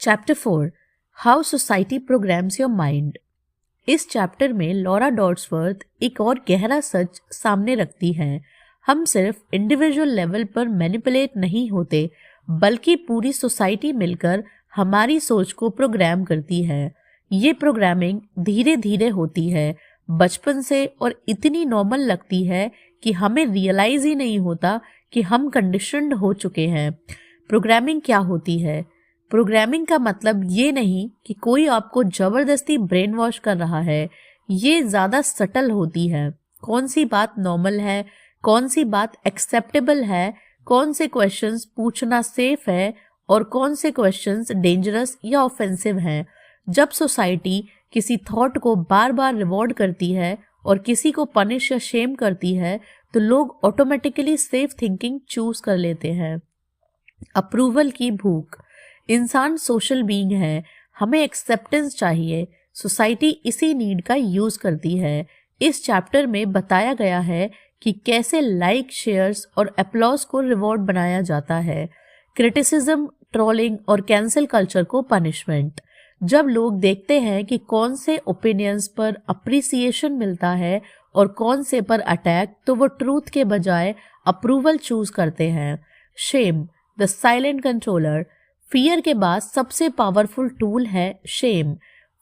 Chapter 4 how society programs your mind. इस chapter में Laura Dodsworth एक और गहरा सच सामने रखती हैं। हम सिर्फ इंडिविजुअल लेवल पर मैनिपुलेट नहीं होते, बल्कि पूरी सोसाइटी मिलकर हमारी सोच को प्रोग्राम करती है। ये प्रोग्रामिंग धीरे धीरे होती है, बचपन से, और इतनी नॉर्मल लगती है कि हमें रियलाइज ही नहीं होता कि हम कंडीशन्ड हो चुके हैं। प्रोग्रामिंग क्या होती है? प्रोग्रामिंग का मतलब ये नहीं कि कोई आपको जबरदस्ती ब्रेन वॉश कर रहा है। ये ज़्यादा सटल होती है। कौन सी बात नॉर्मल है, कौन सी बात एक्सेप्टेबल है, कौन से क्वेश्चंस पूछना सेफ है और कौन से क्वेश्चंस डेंजरस या ऑफेंसिव हैं। जब सोसाइटी किसी थॉट को बार बार रिवॉर्ड करती है और किसी को पनिश या शेम करती है, तो लोग ऑटोमेटिकली सेफ थिंकिंग चूज कर लेते हैं। अप्रूवल की भूख। इंसान सोशल बीइंग है, हमें एक्सेप्टेंस चाहिए। सोसाइटी इसी नीड का यूज करती है। इस चैप्टर में बताया गया है कि कैसे लाइक, शेयर्स और अप्लॉज को रिवॉर्ड बनाया जाता है। क्रिटिसिज्म, ट्रोलिंग और कैंसिल कल्चर को पनिशमेंट। जब लोग देखते हैं कि कौन से ओपिनियंस पर अप्रिसिएशन मिलता है और कौन से पर अटैक, तो वो ट्रूथ के बजाय अप्रूवल चूज करते हैं। Shame, the silent controller. Fear के बाद सबसे पावरफुल टूल है शेम।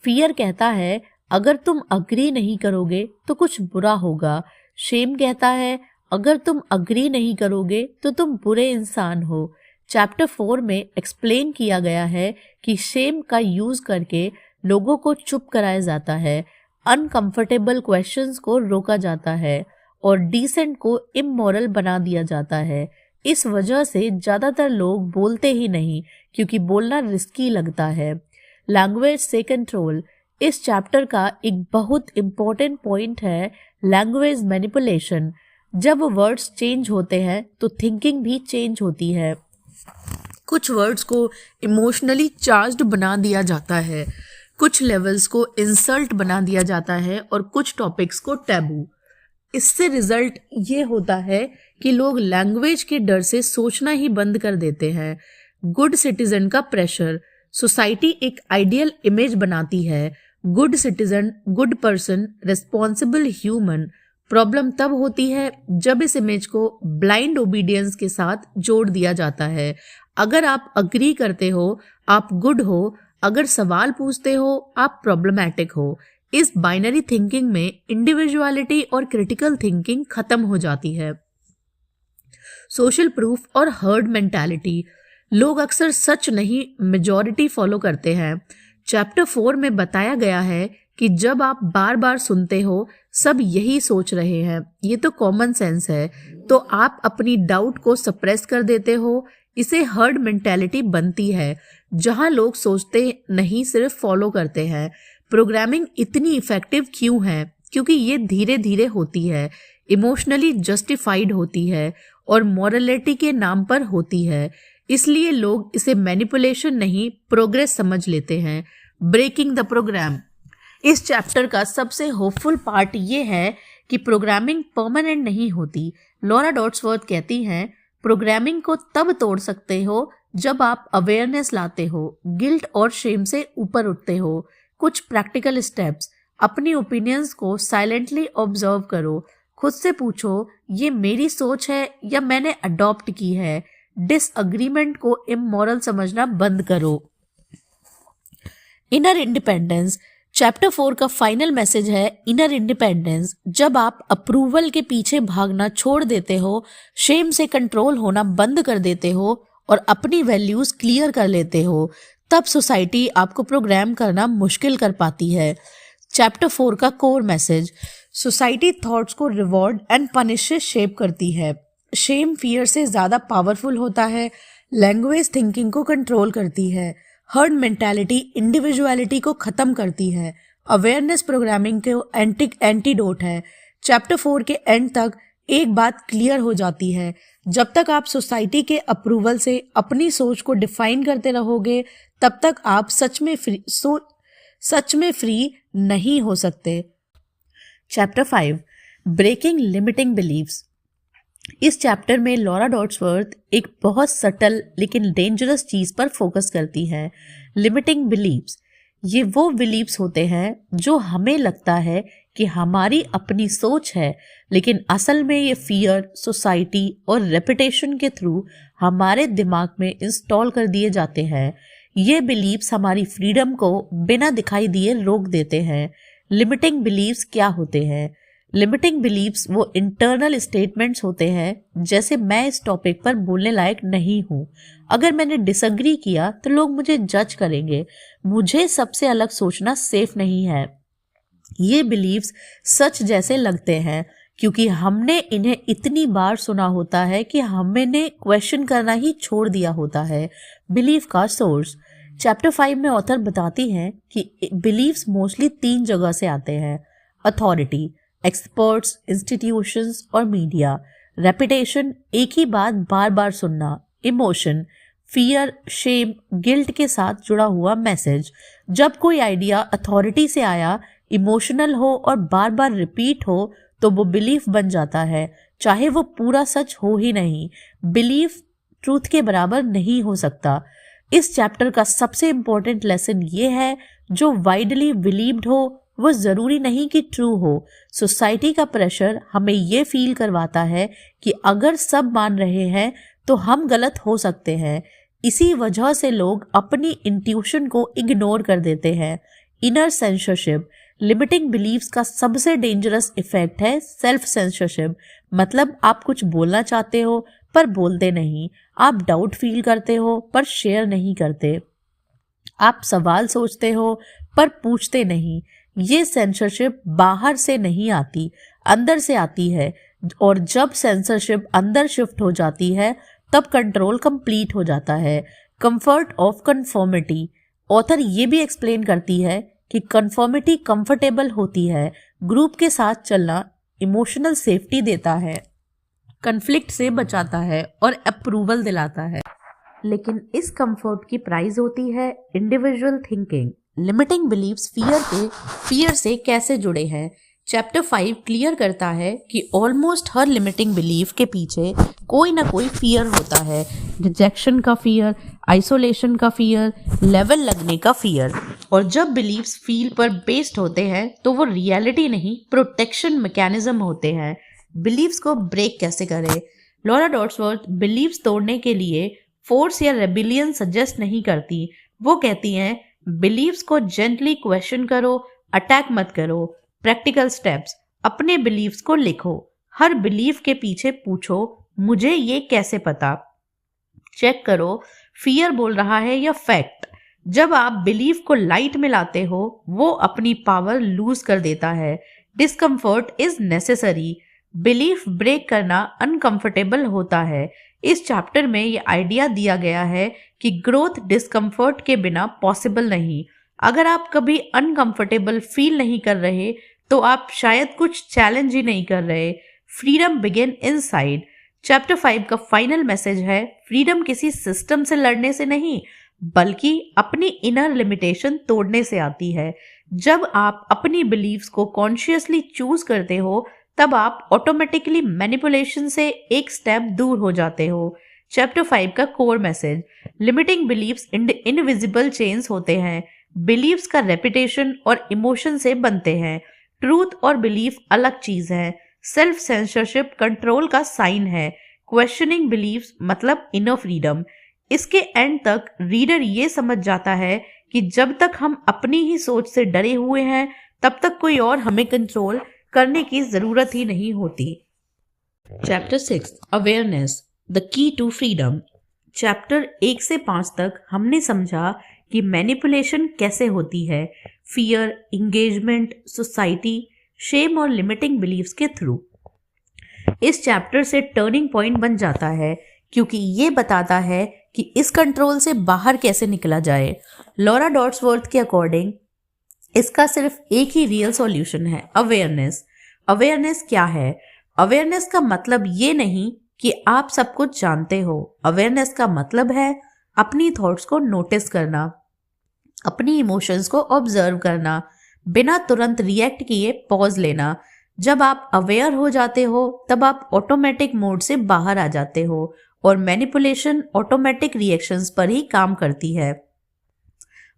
फियर कहता है अगर तुम अग्री नहीं करोगे तो कुछ बुरा होगा। शेम कहता है अगर तुम अग्री नहीं करोगे तो तुम बुरे इंसान हो। चैप्टर 4 में एक्सप्लेन किया गया है कि शेम का यूज करके लोगों को चुप कराया जाता है, अनकंफर्टेबल क्वेश्चंस को रोका जाता है और डिसेंट को इमोरल बना दिया जाता है। इस वजह से ज़्यादातर लोग बोलते ही नहीं, क्योंकि बोलना रिस्की लगता है। लैंग्वेज से कंट्रोल। इस चैप्टर का एक बहुत इम्पोर्टेंट पॉइंट है लैंग्वेज मैनिपुलेशन। जब वर्ड्स चेंज होते हैं तो थिंकिंग भी चेंज होती है। कुछ वर्ड्स को इमोशनली चार्ज्ड बना दिया जाता है, कुछ लेवल्स को इंसल्ट बना दिया जाता है और कुछ टॉपिक्स को टैबू। इससे रिजल्ट ये होता है कि लोग लैंग्वेज के डर से सोचना ही बंद कर देते हैं। गुड सिटीजन का प्रेशर। सोसाइटी एक आइडियल इमेज बनाती है, good citizen, good person, responsible human. Problem तब होती है जब इस इमेज को ब्लाइंड ओबीडियंस के साथ जोड़ दिया जाता है। अगर आप अग्री करते हो, आप गुड हो। अगर सवाल पूछते हो, आप प्रॉब्लमैटिक हो। इस बाइनरी थिंकिंग में इंडिविजुअलिटी और क्रिटिकल थिंकिंग खत्म हो जाती है। सोशल प्रूफ और हर्ड मेंटालिटी। लोग अक्सर सच नहीं, मेजॉरिटी फॉलो करते हैं। चैप्टर 4 में बताया गया है कि जब आप बार बार सुनते हो सब यही सोच रहे हैं, ये तो कॉमन सेंस है, तो आप अपनी डाउट को सप्रेस कर देते हो। इसे हर्ड मेंटालिटी बनती है, जहां लोग सोचते नहीं, सिर्फ फॉलो करते हैं। प्रोग्रामिंग इतनी इफेक्टिव क्यों है? क्योंकि ये धीरे धीरे होती है, इमोशनली जस्टिफाइड होती है और मॉरलिटी के नाम पर होती है। इसलिए लोग इसे मैनिपुलेशन नहीं, प्रोग्रेस समझ लेते हैं। Breaking the program. इस चैप्टर का सबसे होपफुल पार्ट ये है कि प्रोग्रामिंग परमानेंट नहीं होती। लॉरा डॉड्सवर्थ कहती हैं प्रोग्रामिंग को तब तोड़ सकते हो जब आप अवेयरनेस लाते हो, गिल्ट और शेम से ऊपर उठते हो। कुछ प्रैक्टिकल स्टेप्स। अपनी ओपिनियंस को साइलेंटली ऑब्जर्व करो। खुद से पूछो ये मेरी सोच है या मैंने अडॉप्ट की है। डिसएग्रीमेंट को इमोरल समझना बंद करो। Inner independence. चैप्टर 4 का फाइनल मैसेज है इनर इंडिपेंडेंस। जब आप अप्रूवल के पीछे भागना छोड़ देते हो, शेम से कंट्रोल होना बंद कर देते हो और अपनी वैल्यूज क्लियर कर लेते हो, तब सोसाइटी आपको प्रोग्राम करना मुश्किल कर पाती है। चैप्टर 4 का कोर मैसेज। सोसाइटी थॉट्स को रिवॉर्ड एंड पनिश से शेप करती है। शेम फियर से ज़्यादा पावरफुल होता है। लैंग्वेज थिंकिंग को कंट्रोल करती है। हर्ड मेंटालिटी इंडिविजुअलिटी को ख़त्म करती है। अवेयरनेस प्रोग्रामिंग के एंटीडोट है। चैप्टर 4 के एंड तक एक बात क्लियर हो जाती है, जब तक आप सोसाइटी के अप्रूवल से अपनी सोच को डिफाइन करते रहोगे, तब तक आप सच में फ्री नहीं हो सकते। Chapter 5 breaking limiting beliefs. इस चैप्टर में लॉरा डॉड्सवर्थ एक बहुत सटल लेकिन डेंजरस चीज पर फोकस करती है। लिमिटिंग बिलीव्स, ये वो बिलीव्स होते हैं जो हमें लगता है कि हमारी अपनी सोच है, लेकिन असल में ये फियर, सोसाइटी और रेपुटेशन के थ्रू हमारे दिमाग में इंस्टॉल कर दिए जाते हैं। ये बिलीव्स हमारी फ्रीडम को बिना दिखाई दिए रोक देते हैं। लिमिटिंग बिलीव्स क्या होते हैं? लिमिटिंग बिलीव्स वो इंटरनल स्टेटमेंट्स होते हैं, जैसे मैं इस टॉपिक पर बोलने लायक नहीं हूँ, अगर मैंने डिसएग्री किया तो लोग मुझे जज करेंगे, मुझे सबसे अलग सोचना सेफ नहीं है। ये बिलीव्स सच जैसे लगते हैं क्योंकि हमने इन्हें इतनी बार सुना होता है कि हमने क्वेश्चन करना ही छोड़ दिया होता है। बिलीफ का सोर्स, चैप्टर 5 में ऑथर बताती हैं कि बिलीव्स मोस्टली 3 जगह से आते हैं: अथॉरिटी, एक्सपर्ट्स, इंस्टीट्यूशंस और मीडिया। रेपुटेशन, एक ही बात बार बार सुनना। इमोशन, फियर, शेम, गिल्ट के साथ जुड़ा हुआ मैसेज। जब कोई आइडिया अथॉरिटी से आया, इमोशनल हो और बार बार रिपीट हो तो वो बिलीफ बन जाता है, चाहे वो पूरा सच हो ही नहीं। बिलीफ ट्रूथ के बराबर नहीं हो सकता। इस चैप्टर का सबसे इम्पोर्टेंट लेसन ये है, जो वाइडली बिलीव्ड हो वो जरूरी नहीं कि ट्रू हो। सोसाइटी का प्रेशर हमें ये फील करवाता है कि अगर सब मान रहे हैं तो हम गलत हो सकते हैं। इसी वजह से लोग अपनी इंट्यूशन को इग्नोर कर देते हैं। इनर सेंसरशिप, लिमिटिंग बिलीव्स का सबसे डेंजरस इफेक्ट है सेल्फ सेंसरशिप। मतलब आप कुछ बोलना चाहते हो पर बोलते नहीं, आप डाउट फील करते हो पर शेयर नहीं करते, आप सवाल सोचते हो पर पूछते नहीं। ये सेंसरशिप बाहर से नहीं आती, अंदर से आती है, और जब सेंसरशिप अंदर शिफ्ट हो जाती है तब कंट्रोल कंप्लीट हो जाता है। कंफर्ट ऑफ कंफर्मिटी, ऑथर ये भी एक्सप्लेन करती है कि कंफर्मिटी कंफर्टेबल होती है, ग्रुप के साथ चलना इमोशनल सेफ्टी देता है, कन्फ्लिक्ट से बचाता है और अप्रूवल दिलाता है, लेकिन इस कंफर्ट की प्राइस होती है individual thinking. Limiting beliefs fear से कैसे जुड़े हैं? चैप्टर 5 क्लियर करता है कि ऑलमोस्ट हर लिमिटिंग बिलीफ के पीछे कोई ना कोई फियर होता है। रिजेक्शन का फियर, आइसोलेशन का फियर, लेवल लगने का फियर। और जब बिलीव्स फील पर बेस्ड होते हैं तो वो रियलिटी नहीं, प्रोटेक्शन मैकेनिज्म होते हैं। बिलीव्स को ब्रेक कैसे करें? लॉरा डॉट्सवर्थ बिलीव्स तोड़ने के लिए फोर्स या रेबिलियन सजेस्ट नहीं करती। वो कहती हैं बिलीव्स को जेंटली क्वेश्चन करो, अटैक मत करो। प्रैक्टिकल स्टेप्स, अपने बिलीव्स को लिखो, हर बिलीफ के पीछे पूछो मुझे ये कैसे पता। चेक करो फियर बोल रहा है या फैक्ट। जब आप बिलीफ को लाइट में लाते हो वो अपनी पावर लूज कर देता है। Discomfort is necessary, belief break करना अनकंफर्टेबल होता है। इस चैप्टर में ये आइडिया दिया गया है कि ग्रोथ डिस्कम्फर्ट के बिना पॉसिबल नहीं। अगर आप कभी अनकंफर्टेबल फील नहीं कर रहे तो आप शायद कुछ चैलेंज ही नहीं कर रहे। Freedom begin inside. चैप्टर 5 का फाइनल मैसेज है फ्रीडम किसी सिस्टम से लड़ने से नहीं, बल्कि अपनी इनर लिमिटेशन तोड़ने से आती है। जब आप अपनी बिलीव्स को कॉन्शियसली चूज करते हो तब आप ऑटोमेटिकली मैनिपुलेशन से एक स्टेप दूर हो जाते हो। चैप्टर 5 का core message, limiting beliefs invisible chains होते हैं। बिलीव्स का रेपुटेशन और इमोशन से बनते हैं। ट्रूथ और बिलीफ अलग चीज है। सेल्फ सेंसरशिप कंट्रोल का साइन है। क्वेश्चनिंग बिलीव्स मतलब इनर फ्रीडम। इसके एंड तक रीडर ये समझ जाता है कि जब तक हम अपनी ही सोच से डरे हुए हैं तब तक कोई और हमें कंट्रोल करने की जरूरत ही नहीं होती। Chapter 6 awareness, the key to freedom. Chapter 1 से 5 तक हमने समझा कि मैनिपुलेशन कैसे होती है, फियर, इंगेजमेंट, सोसाइटी, शेम और लिमिटिंग बिलीव्स के थ्रू। इस चैप्टर से टर्निंग पॉइंट बन जाता है क्योंकि ये बताता है कि इस कंट्रोल से बाहर कैसे निकला जाए। लॉरा डॉट्सवर्थ के अकॉर्डिंग इसका सिर्फ एक ही रियल सॉल्यूशन है, अवेयरनेस। अवेयरनेस क्या है? अवेयरनेस का मतलब ये नहीं कि आप सब कुछ जानते हो। अवेयरनेस का मतलब है अपनी थॉट्स को नोटिस करना, अपनी इमोशंस को ऑब्जर्व करना, बिना तुरंत रिएक्ट किए पॉज लेना। जब आप अवेयर हो जाते हो तब आप ऑटोमेटिक मोड से बाहर आ जाते हो और मैनिपुलेशन ऑटोमेटिक रिएक्शंस पर ही काम करती है।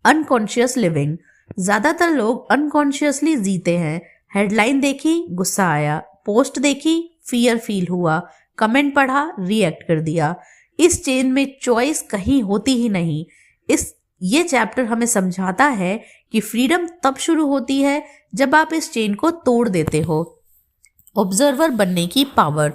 अनकॉन्शियस लिविंग, ज्यादातर लोग अनकॉन्शियसली जीते हैं। हेडलाइन देखी, गुस्सा आया, पोस्ट देखी, फियर फील हुआ, कमेंट पढ़ा, रिएक्ट कर दिया। इस चेन में चॉइस कहीं होती ही नहीं। ये चैप्टर हमें समझाता है कि फ्रीडम तब शुरू होती है जब आप इस चेन को तोड़ देते हो। ऑब्जर्वर बनने की पावर।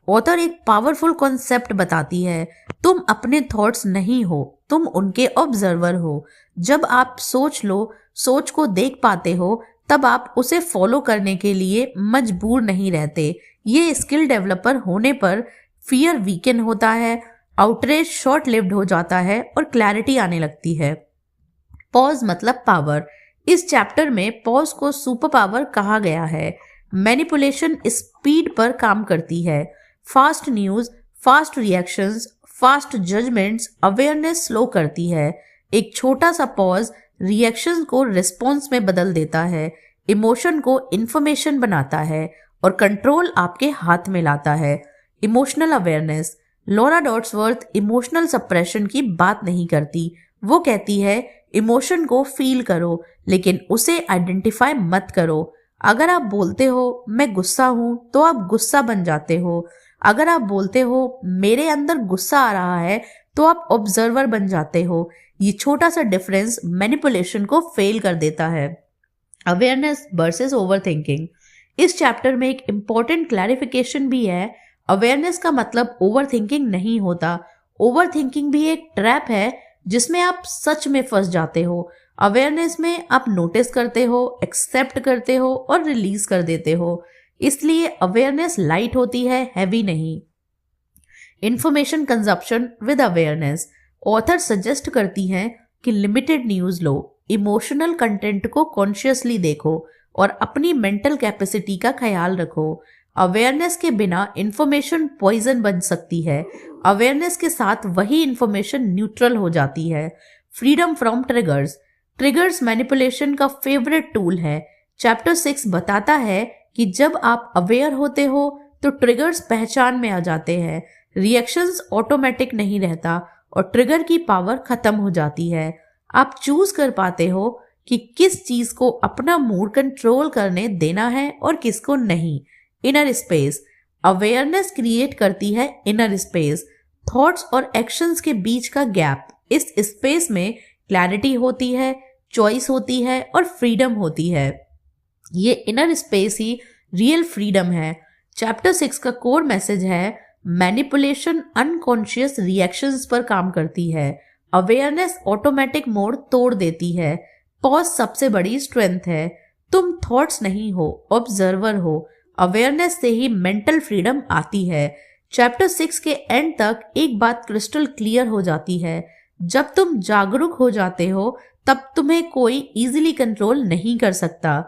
ऑथर एक पावरफुल कॉन्सेप्ट बताती है। तुम अपने थॉट्स नहीं हो, तुम उनके ऑब्जर्वर हो। जब आप सोच को देख पाते हो, तब आप उसे फॉलो करने के लिए मजबूर नहीं रहते। ये स्किल डेवलपर होने पर फियर वीकन होता है, आउटरेज शॉर्ट लिव्ड हो जाता है और क्लैरिटी आने लगती है। पॉज मतलब पावर। इस चैप्टर में पॉज को सुपर पावर कहा गया है। मैनिपुलेशन स्पीड पर काम करती है। Fast news, fast reactions, fast judgements awareness slow करती है। एक छोटा सा पॉज रिएक्शंस को रिस्पॉन्स में बदल देता है, इमोशन को इंफॉर्मेशन बनाता है और कंट्रोल आपके हाथ में लाता है। Emotional awareness. Laura Dodsworth emotional suppression की बात नहीं करती। वो कहती है इमोशन को फील करो, लेकिन उसे आइडेंटिफाई मत करो। अगर आप बोलते हो मैं गुस्सा हूं, तो आप गुस्सा बन जाते हो। अगर आप बोलते हो मेरे अंदर गुस्सा आ रहा है, तो आप ऑब्जर्वर बन जाते हो। ये छोटा सा डिफरेंस मैनिपुलेशन को फेल कर देता है। Awareness versus overthinking. इस चैप्टर में एक इम्पॉर्टेंट क्लैरिफिकेशन भी है। अवेयरनेस का मतलब ओवरथिंकिंग नहीं होता। ओवरथिंकिंग भी एक ट्रैप है जिसमें आप सच में फंस जाते हो। अवेयरनेस में आप नोटिस करते हो, एक्सेप्ट करते हो और रिलीज कर देते हो। इसलिए अवेयरनेस लाइट होती है, हैवी नहीं। Information consumption with awareness. Author suggest करती हैं कि लिमिटेड न्यूज लो, इमोशनल कंटेंट को कॉन्शियसली देखो और अपनी मेंटल कैपेसिटी का ख्याल रखो। अवेयरनेस के बिना इंफॉर्मेशन पॉइजन बन सकती है। अवेयरनेस के साथ वही इंफॉर्मेशन न्यूट्रल हो जाती है। Freedom from triggers. Triggers manipulation का फेवरेट टूल है। चैप्टर 6 बताता है कि जब आप अवेयर होते हो तो ट्रिगर्स पहचान में आ जाते हैं। रिएक्शंस ऑटोमेटिक नहीं रहता और ट्रिगर की पावर खत्म हो जाती है। आप चूज कर पाते हो कि किस चीज को अपना मूड कंट्रोल करने देना है और किसको नहीं। Inner space. अवेयरनेस क्रिएट करती है इनर स्पेस, थॉट्स और एक्शंस के बीच का गैप। इस स्पेस में क्लैरिटी होती है, चॉइस होती है और फ्रीडम होती है। ये इनर स्पेस ही रियल फ्रीडम है। चैप्टर 6 का कोर मैसेज है मैनिपुलेशन अनकॉन्शियस रिएक्शंस पर काम करती है। अवेयरनेस ऑटोमेटिक मोड तोड़ देती है। पॉज सबसे बड़ी स्ट्रेंथ है। तुम थॉट्स नहीं हो, ऑब्जर्वर हो। अवेयरनेस से ही मेंटल फ्रीडम आती है। चैप्टर 6 के एंड तक एक बात क्रिस्टल क्लियर हो जाती है। जब तुम जागरूक हो जाते हो तब तुम्हें कोई इजीली कंट्रोल नहीं कर सकता।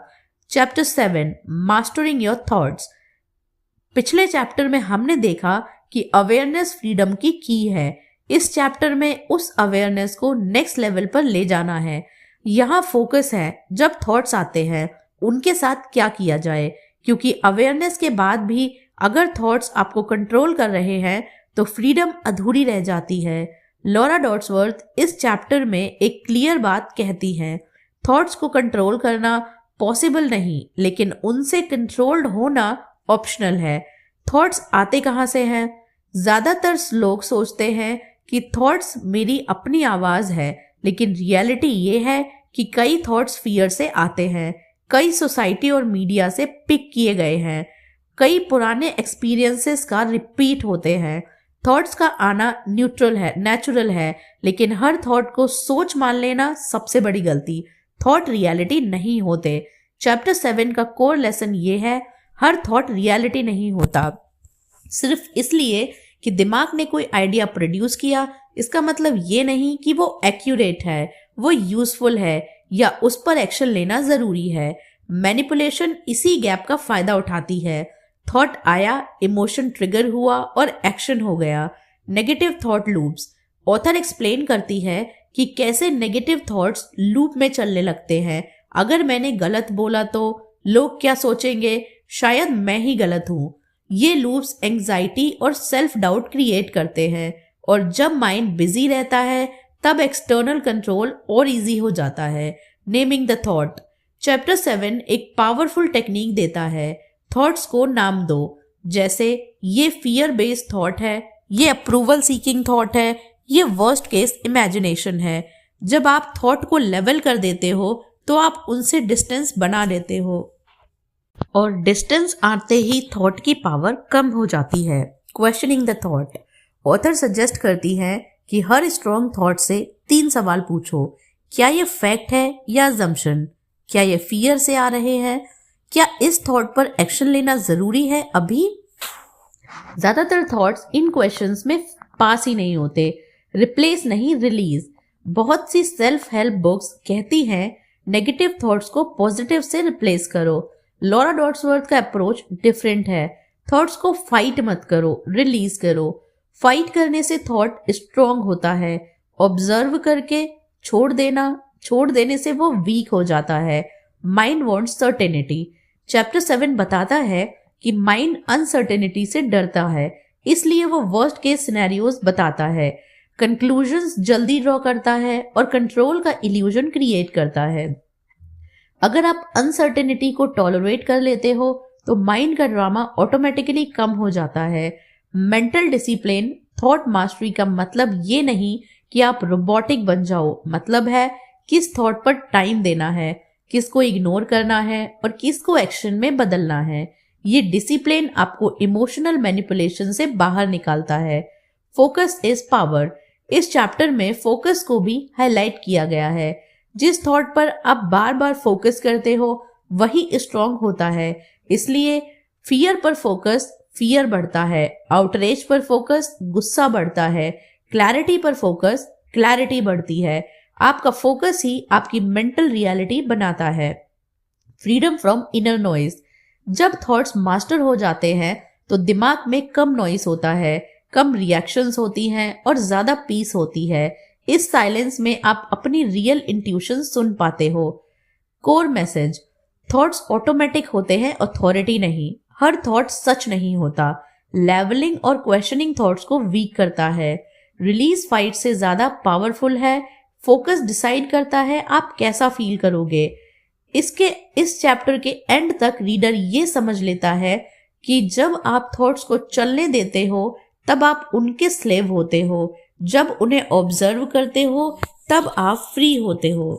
Chapter 7 mastering your thoughts. पिछले चैप्टर में हमने देखा कि अवेयरनेस फ्रीडम की है। इस चैप्टर में उस अवेयरनेस को नेक्स्ट लेवल पर ले जाना है। यहाँ फोकस है जब थॉट्स आते हैं उनके साथ क्या किया जाए, क्योंकि अवेयरनेस के बाद भी अगर थॉट्स आपको कंट्रोल कर रहे हैं तो फ्रीडम अधूरी रह जाती है। लॉरा डॉट्सवर्थ इस चैप्टर में एक क्लियर बात कहती हैं, थॉट्स को कंट्रोल करना पॉसिबल नहीं, लेकिन उनसे कंट्रोल्ड होना ऑप्शनल है। थॉट्स आते कहाँ से हैं? ज्यादातर लोग सोचते हैं कि थॉट्स मेरी अपनी आवाज है, लेकिन रियलिटी ये है कि कई थॉट्स फियर से आते हैं, कई सोसाइटी और मीडिया से पिक किए गए हैं, कई पुराने एक्सपीरियंसेस का रिपीट होते हैं। थॉट्स का आना नेचुरल है, लेकिन हर थॉट को सोच मान लेना सबसे बड़ी गलती। थॉट रियलिटी नहीं होते। चैप्टर 7 का कोर लेसन ये है, हर थॉट रियलिटी नहीं होता। सिर्फ इसलिए कि दिमाग ने कोई आइडिया प्रोड्यूस किया, इसका मतलब ये नहीं कि वो एक्यूरेट है, वो यूजफुल है या उस पर एक्शन लेना जरूरी है। मैनिपुलेशन इसी गैप का फायदा उठाती है। थॉट आया, इमोशन ट्रिगर हुआ और एक्शन हो गया। Negative thought loops. Author explain करती है कि कैसे नेगेटिव थॉट्स लूप में चलने लगते हैं। अगर मैंने गलत बोला तो लोग क्या सोचेंगे, शायद मैं ही गलत हूं। ये लूप्स एंजाइटी और सेल्फ डाउट क्रिएट करते हैं, और जब माइंड बिजी रहता है तब एक्सटर्नल कंट्रोल और इजी हो जाता है। Naming the thought. चैप्टर 7 एक पावरफुल टेक्निक देता है। थॉट्स को नाम दो, जैसे ये फियर बेस्ड थॉट है, ये अप्रूवल सीकिंग थॉट है, ये वर्स्ट केस इमेजिनेशन है। जब आप थॉट को लेवल कर देते हो तो आप उनसे डिस्टेंस बना लेते हो, और डिस्टेंस आते ही थॉट की पावर कम हो जाती है। Questioning the thought. Author suggest करती है कि हर स्ट्रॉन्ग थॉट से 3 सवाल पूछो। क्या ये फैक्ट है या अजम्पशन? क्या ये फियर से आ रहे हैं? क्या इस थॉट पर एक्शन लेना जरूरी है अभी? ज्यादातर थॉट्स इन क्वेश्चंस में पास ही नहीं होते। रिप्लेस नहीं, रिलीज। बहुत सी सेल्फ हेल्प बुक्स कहती हैं नेगेटिव थॉट्स को पॉजिटिव से रिप्लेस करो। लॉरा डॉट्सवर्थ का अप्रोच डिफरेंट है। थॉट्स को फाइट मत करो, रिलीज करो। फाइट करने से थॉट स्ट्रॉन्ग होता है। ऑब्जर्व करके छोड़ देने से वो वीक हो जाता है। Mind wants certainty. चैप्टर 7 बताता है कि माइंड अनसर्टेनिटी से डरता है, इसलिए वो वर्स्ट केस सिनेरियोज बताता है। कंक्लूजन्स जल्दी ड्रॉ करता है और कंट्रोल का इल्यूजन क्रिएट करता है। अगर आप अनसर्टेनिटी को टॉलरेट कर लेते हो तो माइंड का ड्रामा ऑटोमेटिकली कम हो जाता है। मेंटल डिसिप्लिन, थॉट मास्टरी का मतलब ये नहीं कि आप रोबोटिक बन जाओ। मतलब है किस थॉट पर टाइम देना है, किसको इग्नोर करना है और किसको एक्शन में बदलना है। ये डिसिप्लिन आपको इमोशनल मैनिपुलेशन से बाहर निकालता है। Focus is power. इस चैप्टर में फोकस को भी हाईलाइट किया गया है। जिस थॉट पर आप बार बार फोकस करते हो वही स्ट्रॉन्ग होता है। इसलिए फियर पर फोकस, फियर बढ़ता है। आउटरेज पर फोकस, गुस्सा बढ़ता है। क्लैरिटी पर फोकस, क्लैरिटी बढ़ती है। आपका फोकस ही आपकी मेंटल रियलिटी बनाता है। Freedom from inner noise. जब थॉट्स मास्टर हो जाते हैं तो दिमाग में कम नॉइस होता है, कम रिएक्शंस होती हैं और ज्यादा पीस होती है। इस साइलेंस में आप अपनी रियल इंट्यूशन सुन पाते हो। Core message. थॉट्स ऑटोमेटिक होते हैं, अथॉरिटी नहीं। हर थॉट सच नहीं होता। लेवलिंग और क्वेश्चनिंग थॉट्स को वीक करता है। रिलीज फाइट से ज्यादा पावरफुल है। फोकस डिसाइड करता है आप कैसा फील करोगे। इस चैप्टर के एंड तक रीडर ये समझ लेता है कि जब आप थॉट्स को चलने देते हो तब आप उनके स्लेव होते हो। जब उन्हें ऑब्जर्व करते हो तब आप फ्री होते हो।